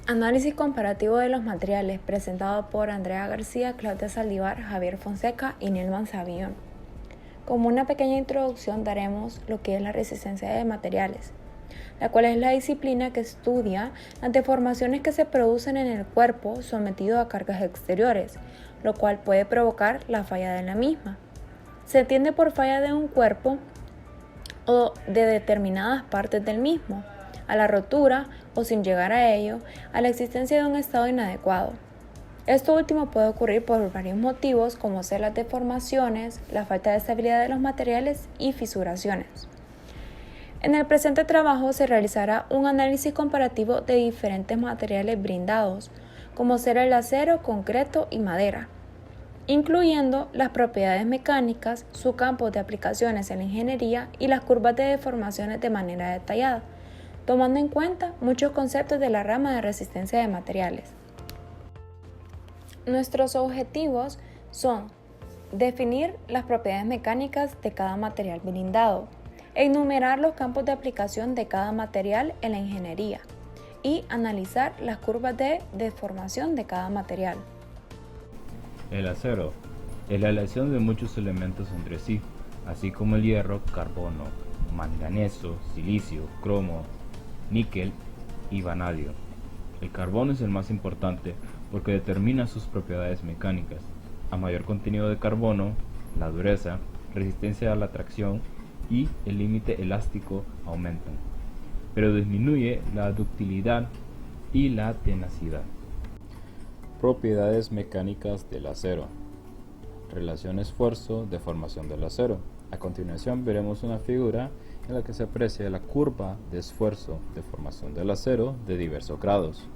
Análisis comparativo de los materiales presentado por Andrea García, Claudia Saldívar, Javier Fonseca y Nilman Savillón. Como una pequeña introducción daremos lo que es la resistencia de materiales, la cual es la disciplina que estudia las deformaciones que se producen en el cuerpo sometido a cargas exteriores, lo cual puede provocar la falla de la misma. Se entiende por falla de un cuerpo o de determinadas partes del mismo, a la rotura o sin llegar a ello, a la existencia de un estado inadecuado. Esto último puede ocurrir por varios motivos como ser las deformaciones, la falta de estabilidad de los materiales y fisuraciones. En el presente trabajo se realizará un análisis comparativo de diferentes materiales brindados, como ser el acero, concreto y madera, incluyendo las propiedades mecánicas, su campo de aplicaciones en la ingeniería y las curvas de deformaciones de manera detallada, tomando en cuenta muchos conceptos de la rama de resistencia de materiales. Nuestros objetivos son definir las propiedades mecánicas de cada material blindado, enumerar los campos de aplicación de cada material en la ingeniería y analizar las curvas de deformación de cada material. El acero es la aleación de muchos elementos entre sí, así como el hierro, carbono, manganeso, silicio, cromo, níquel y vanadio. El carbono es el más importante porque determina sus propiedades mecánicas. A mayor contenido de carbono, la dureza, resistencia a la tracción y el límite elástico aumentan, pero disminuye la ductilidad y la tenacidad. Propiedades mecánicas del acero. Relación esfuerzo, deformación del acero. A continuación veremos una figura en la que se aprecia la curva de esfuerzo, deformación del acero de diversos grados.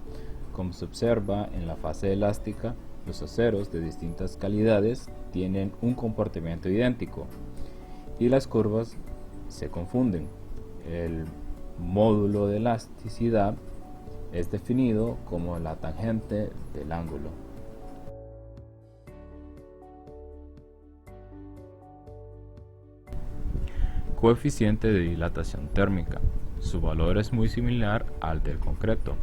Como se observa en la fase elástica, los aceros de distintas calidades tienen un comportamiento idéntico y las curvas se confunden. El módulo de elasticidad es definido como la tangente del ángulo. Coeficiente de dilatación térmica. Su valor es muy similar al del concreto.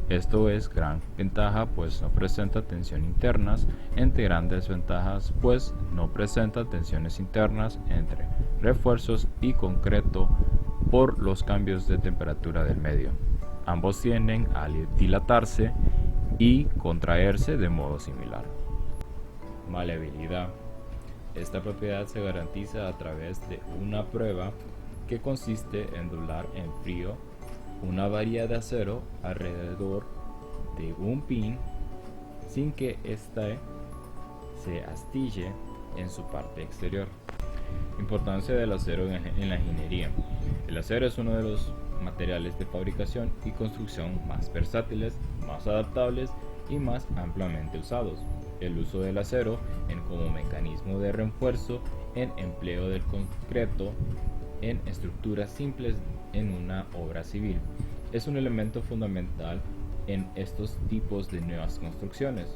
Esto es gran ventaja pues no presenta tensión internas, entre grandes ventajas pues no presenta tensiones internas entre refuerzos y concreto por los cambios de temperatura del medio. Ambos tienden a dilatarse y contraerse de modo similar. Maleabilidad. Esta propiedad se garantiza a través de una prueba que consiste en doblar en frío una varilla de acero alrededor de un pin sin que éste se astille en su parte exterior. Importancia del acero en la ingeniería. El acero es uno de los materiales de fabricación y construcción más versátiles, más adaptables y más ampliamente usados. El uso del acero como mecanismo de refuerzo en empleo del concreto en estructuras simples en una obra civil es un elemento fundamental en estos tipos de nuevas construcciones.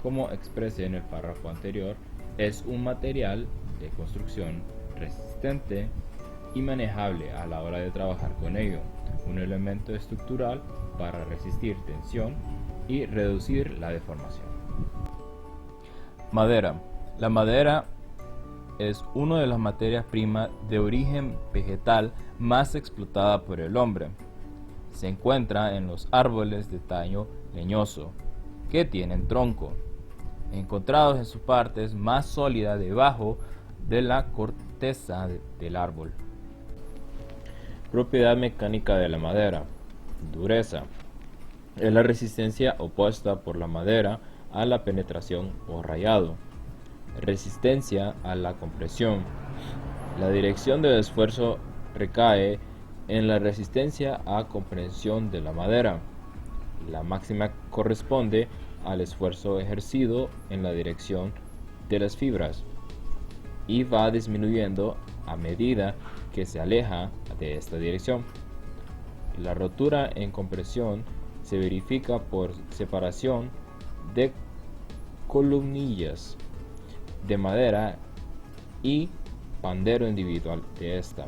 Como expresé en el párrafo anterior, es un material de construcción resistente y manejable a la hora de trabajar con ello, un elemento estructural para resistir tensión y reducir la deformación. Madera. La madera es una de las materias primas de origen vegetal más explotada por el hombre. Se encuentra en los árboles de tallo leñoso, que tienen tronco, encontrados en sus partes más sólidas debajo de la corteza del árbol. Propiedad mecánica de la madera. Dureza. Es la resistencia opuesta por la madera a la penetración o rayado. Resistencia a la compresión. La dirección del esfuerzo recae en la resistencia a compresión de la madera. La máxima corresponde al esfuerzo ejercido en la dirección de las fibras y va disminuyendo a medida que se aleja de esta dirección. La rotura en compresión se verifica por separación de columnillas de madera y pandero individual de esta.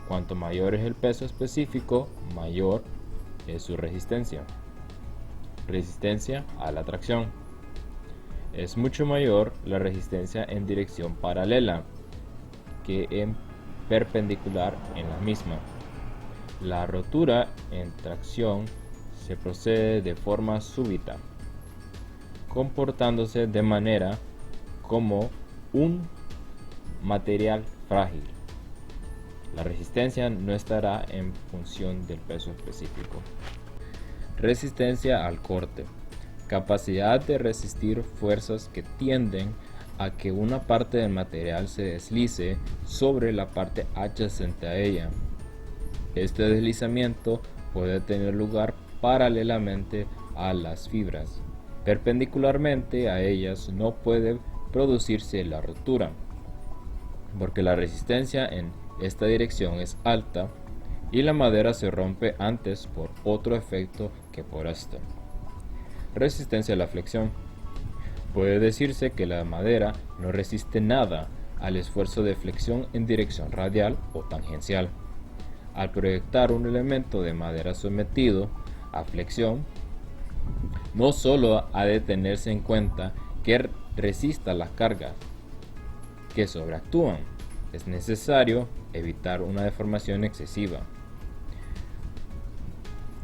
Cuanto mayor es el peso específico, mayor es su resistencia. Resistencia a la tracción. Es mucho mayor la resistencia en dirección paralela que en perpendicular en la misma. La rotura en tracción se procede de forma súbita, comportándose de manera como un material frágil. La resistencia no estará en función del peso específico. Resistencia al corte. Capacidad de resistir fuerzas que tienden a que una parte del material se deslice sobre la parte adyacente a ella. Este deslizamiento puede tener lugar paralelamente a las fibras. Perpendicularmente a ellas no puede producirse la rotura, porque la resistencia en esta dirección es alta y la madera se rompe antes por otro efecto que por esto. Resistencia a la flexión. Puede decirse que la madera no resiste nada al esfuerzo de flexión en dirección radial o tangencial. Al proyectar un elemento de madera sometido a flexión, no solo ha de tenerse en cuenta que resista las cargas que sobreactúan, es necesario evitar una deformación excesiva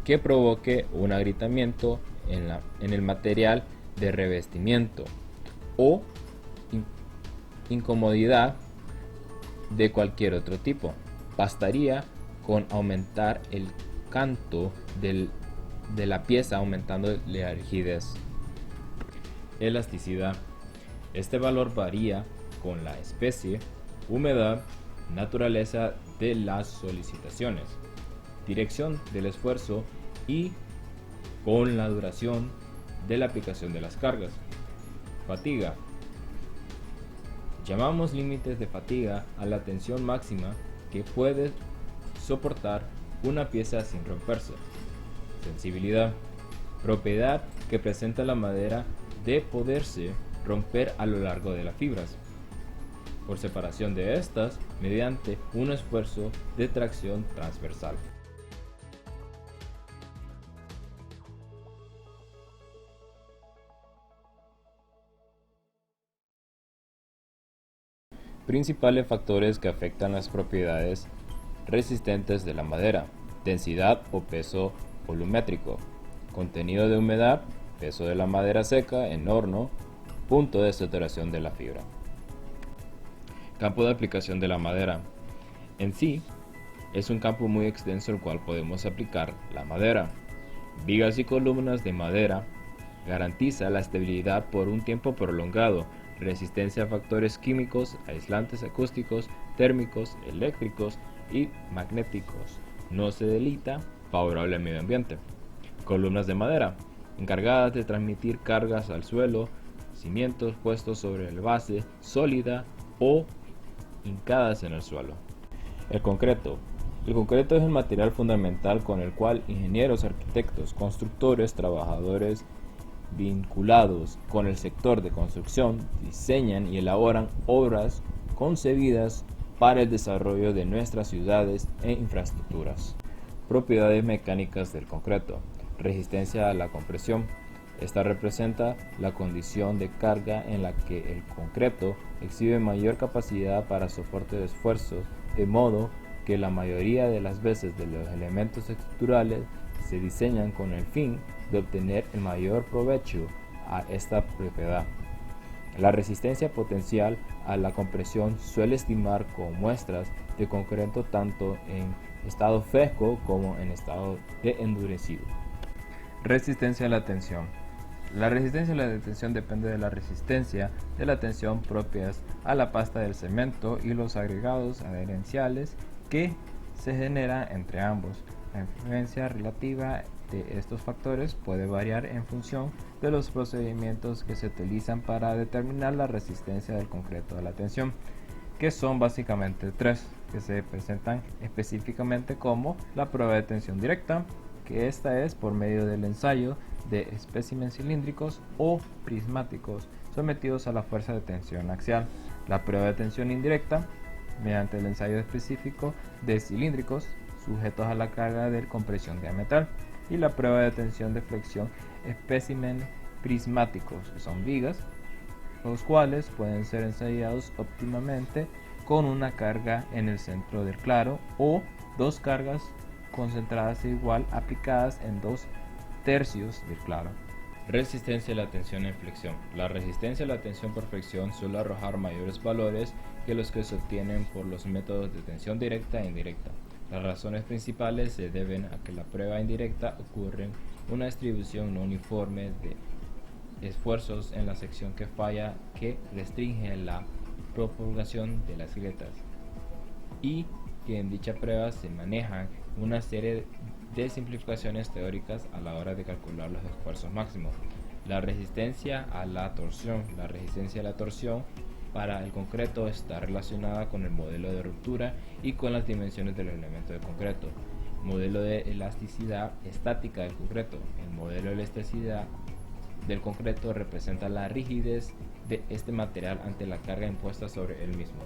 que provoque un agrietamiento en el material de revestimiento o incomodidad de cualquier otro tipo. Bastaría con aumentar el canto de la pieza, aumentando la rigidez. Elasticidad. Este valor varía con la especie, humedad, naturaleza de las solicitaciones, dirección del esfuerzo y con la duración de la aplicación de las cargas. Fatiga. Llamamos límites de fatiga a la tensión máxima que puede soportar una pieza sin romperse. Sensibilidad. Propiedad que presenta la madera de poderse romper a lo largo de las fibras, por separación de estas mediante un esfuerzo de tracción transversal. Principales factores que afectan las propiedades resistentes de la madera: densidad o peso volumétrico, contenido de humedad, peso de la madera seca en horno, punto de saturación de la fibra. Campo de aplicación de la madera. En sí, es un campo muy extenso al cual podemos aplicar la madera. Vigas y columnas de madera. Garantiza la estabilidad por un tiempo prolongado, resistencia a factores químicos, aislantes acústicos, térmicos, eléctricos y magnéticos. No se delita, favorable al medio ambiente. Columnas de madera, encargadas de transmitir cargas al suelo, cimientos puestos sobre la base sólida o hincadas en el suelo. El concreto. El concreto es el material fundamental con el cual ingenieros, arquitectos, constructores, trabajadores vinculados con el sector de construcción diseñan y elaboran obras concebidas para el desarrollo de nuestras ciudades e infraestructuras. Propiedades mecánicas del concreto. Resistencia a la compresión. Esta representa la condición de carga en la que el concreto exhibe mayor capacidad para soporte de esfuerzos, de modo que la mayoría de las veces de los elementos estructurales se diseñan con el fin de obtener el mayor provecho a esta propiedad. La resistencia potencial a la compresión suele estimar con muestras de concreto tanto en estado fresco como en estado de endurecido. Resistencia a la tensión. La resistencia a la tensión depende de la resistencia de la tensión propias a la pasta del cemento y los agregados adherenciales que se generan entre ambos. La influencia relativa de estos factores puede variar en función de los procedimientos que se utilizan para determinar la resistencia del concreto a la tensión, que son básicamente tres, que se presentan específicamente como la prueba de tensión directa, que esta es por medio del ensayo de especímenes cilíndricos o prismáticos sometidos a la fuerza de tensión axial. La prueba de tensión indirecta, mediante el ensayo específico de cilíndricos sujetos a la carga de compresión diametral. y la prueba de tensión de flexión espécimen prismáticos, que son vigas, los cuales pueden ser ensayados óptimamente con una carga en el centro del claro o dos cargas concentradas igual aplicadas en 2/3 del claro. Resistencia a la tensión en flexión. La resistencia a la tensión por flexión suele arrojar mayores valores que los que se obtienen por los métodos de tensión directa e indirecta. Las razones principales se deben a que la prueba indirecta ocurre en una distribución no uniforme de esfuerzos en la sección que falla que restringe la propagación de las grietas y que en dicha prueba se manejan una serie de simplificaciones teóricas a la hora de calcular los esfuerzos máximos. La resistencia a la torsión. La resistencia a la torsión para el concreto está relacionada con el modelo de ruptura y con las dimensiones de los elementos de concreto. Modelo de elasticidad estática del concreto. El modelo de elasticidad del concreto representa la rigidez de este material ante la carga impuesta sobre él mismo.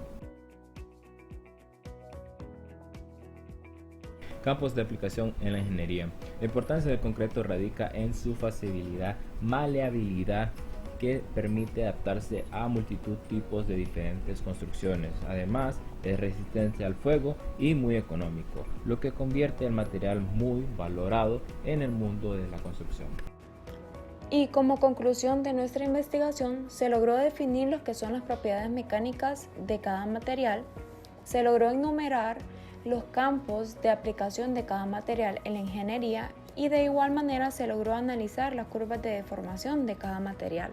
Campos de aplicación en la ingeniería. La importancia del concreto radica en su facilidad, maleabilidad, que permite adaptarse a multitud de tipos de diferentes construcciones. Además, es resistente al fuego y muy económico, lo que convierte el material muy valorado en el mundo de la construcción. Y como conclusión de nuestra investigación, se logró definir lo que son las propiedades mecánicas de cada material, se logró enumerar los campos de aplicación de cada material en la ingeniería y de igual manera se logró analizar las curvas de deformación de cada material.